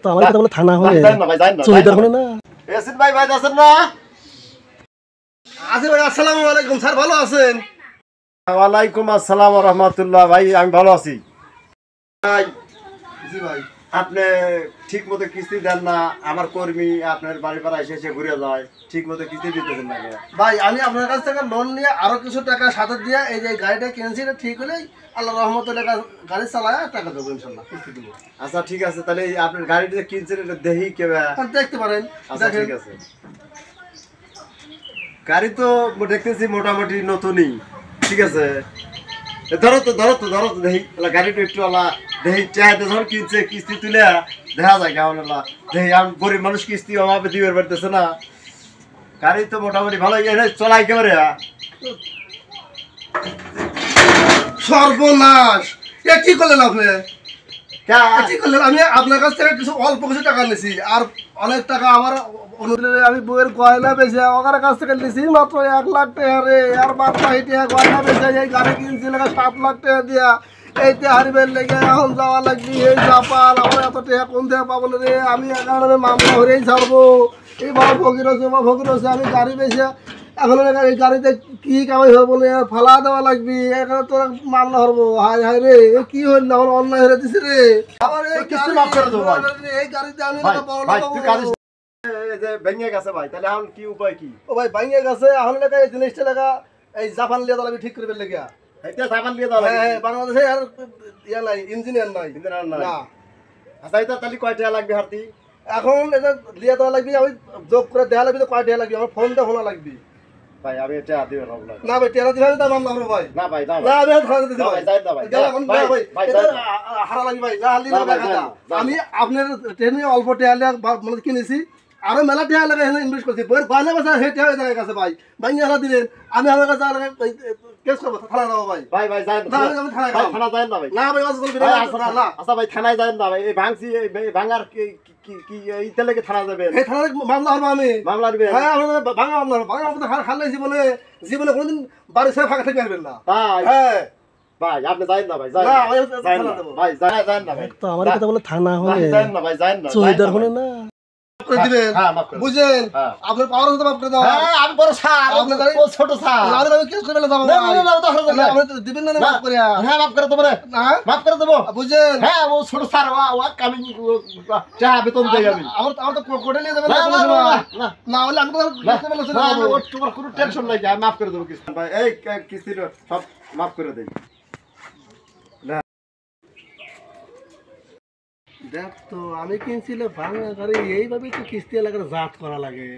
তো আমার কথা বলে থানা হলে জান না ভাই জান না চহিদার হলে না এসিন ভাই ভাই আছেন না আজি ভাই আসসালামু আলাইকুম স্যার ভালো আছেন? ওয়ালাইকুম আসসালাম ওয়া রাহমাতুল্লাহ ভাই আমি ভালো আছি ভাই জি ভাই আপনি ঠিক মতো কিস্তি দেন না আমার কর্মী আপনার বাড়ি পাড়া এসে ঘুরে যায় ঠিক মতো কিস্তি দিতেছেন না ভাই আমি আপনার কাছ থেকে লোন নিয়ে আরো কিছু টাকা সাথে দিয়ে এই যে গাড়িটা কিনছি এটা ঠিক হলেই আল্লাহ রহমতে গাড়ি চালায় টাকা দেবো ইনশাল্লাহ কিস্তি দেবো। আচ্ছা ঠিক আছে তাহলে এই আপনার গাড়িটা যে কিনছেন এটা দেখি কেবা দেখতে পারেন। আচ্ছা ঠিক আছে গাড়ি তো দেখতেছি মোটামুটি নতুনই ঠিক আছে ধরো তো দেখি গাড়িটা একটু দেখি চাইতে যখন কিনছে কিস্তি তুলে দেখা যায় কেমন দেখি আমি গরিব মানুষ কিস্তি অভাবে দিবে পারতেছে না গাড়ি তো মোটামুটি ভালো চলাই একেবারে সর্বনাশ এ কি করলেন আপনি? কি করলেন? আমি আপনার কাছ থেকে কিছু অল্প কিছু টাকা নিছি আর অনেক টাকা আমার আমি বইয়ের গয়না বেঁচে ওখানে কাছ থেকে নিছি মাত্র 1 লাখ টাকা রে আর বাচ্চা হিটিয়া গয়না বেঁচে এই গাড়ি কিনছি লেগে 7 লাখ টাকা দিয়া এইতে হারিবেন লেগে এখন যাওয়া লাগবে এই জাপান আমার এত টাকা কোন থেকে পাবো রে আমি এখানে মামলা হরেই ছাড়বো এই বাবা ফকির হচ্ছে আমি গাড়ি বেঁচে এখন এই গাড়িতে কি কামাই হবো না ফালা দেওয়া লাগবে এখানে তোর মামলা হবো হায় হায় রে কি হইল আমার অন্যায় হয়ে দিছি রে আবার এই গাড়িতে আমি ভেঙে গেছে ভাই তাহলে এখন কি উপায় কি ও ভাই ভাঙে গেছে এখন লেখা এই জিনিসটা লেখা এই জাপান লিয়া তাহলে ঠিক করবে লেখা এটা সাবান দিয়ে দাও হ্যাঁ বাংলাদেশে আর ইয়া নাই ইঞ্জিনিয়ার নাই না আচ্ছা এটা তাহলে কয় টাকা লাগবে হাতি এখন এটা লিয়া দেওয়া লাগবে আমি যোগ করে দেওয়া লাগবে তো কয় টাকা লাগবে আমার ফোনটা হোনা লাগবে ভাই আমি এটা দিও না না ভাই টেরা দিলে তো মামলা হবে ভাই না ভাই না আমি খাওয়া দিতে ভাই যাই না ভাই ভাই হারা লাগবে ভাই না হালি আমি আপনার ট্রেনে অল্প টেয়া মানে কিনেছি আরো মেলা টেয়া লাগে এখানে ইনভেস্ট করছি বইয়ের গয়না বেচা সেই টেয়া হয়ে কাছে ভাই ভাই হারা দিলেন আমি আমার কাছে কেস করবো থানা যাবো ভাই ভাই যাই না আমি থানা যাই না ভাই না ভাই না আচ্ছা ভাই থানায় যাই না ভাই এই ভাঙছি এই ভাঙার কি এইটা লেগে থানা যাবে এই থানায় মামলা হবে আমি মামলা দিবে হ্যাঁ আমাদের ভাঙা মামলা খালে জীবনে কোনোদিন বাড়ি ছেড়ে ফাঁকা থেকে আসবেন না তাই হ্যাঁ ভাই আপনি যাই না ভাই যাই না ভাই যাই না ভাই তো আমার কথা বলে থানা হলে যাই না ভাই যাই না চহিদার হলে না দিবেন বুঝেন আপনার পাওয়ার হতে মাফ করে দাও হ্যাঁ আমি বড় স্যার আপনি ছোট স্যার আমি কেস করে যাবো না আপনি দিবেন না মাফ করে হ্যাঁ মাফ করে দেবো রে না মাফ করে দেবো বুঝেন হ্যাঁ ও ছোট স্যার ও কামিং যা বেতন দেই আমি আমার তো কোর্টে নিয়ে যাবেন না না হলে আমি তো তোমার কোনো টেনশন নাই আমি মাফ করে দেবো কিস্তি ভাই এই কিস্তির সব মাফ করে দেই দেখ তো আমি কিনছিল ভাঙা গাড়ি এইভাবে তো কিস্তি এলাকার জাত করা লাগে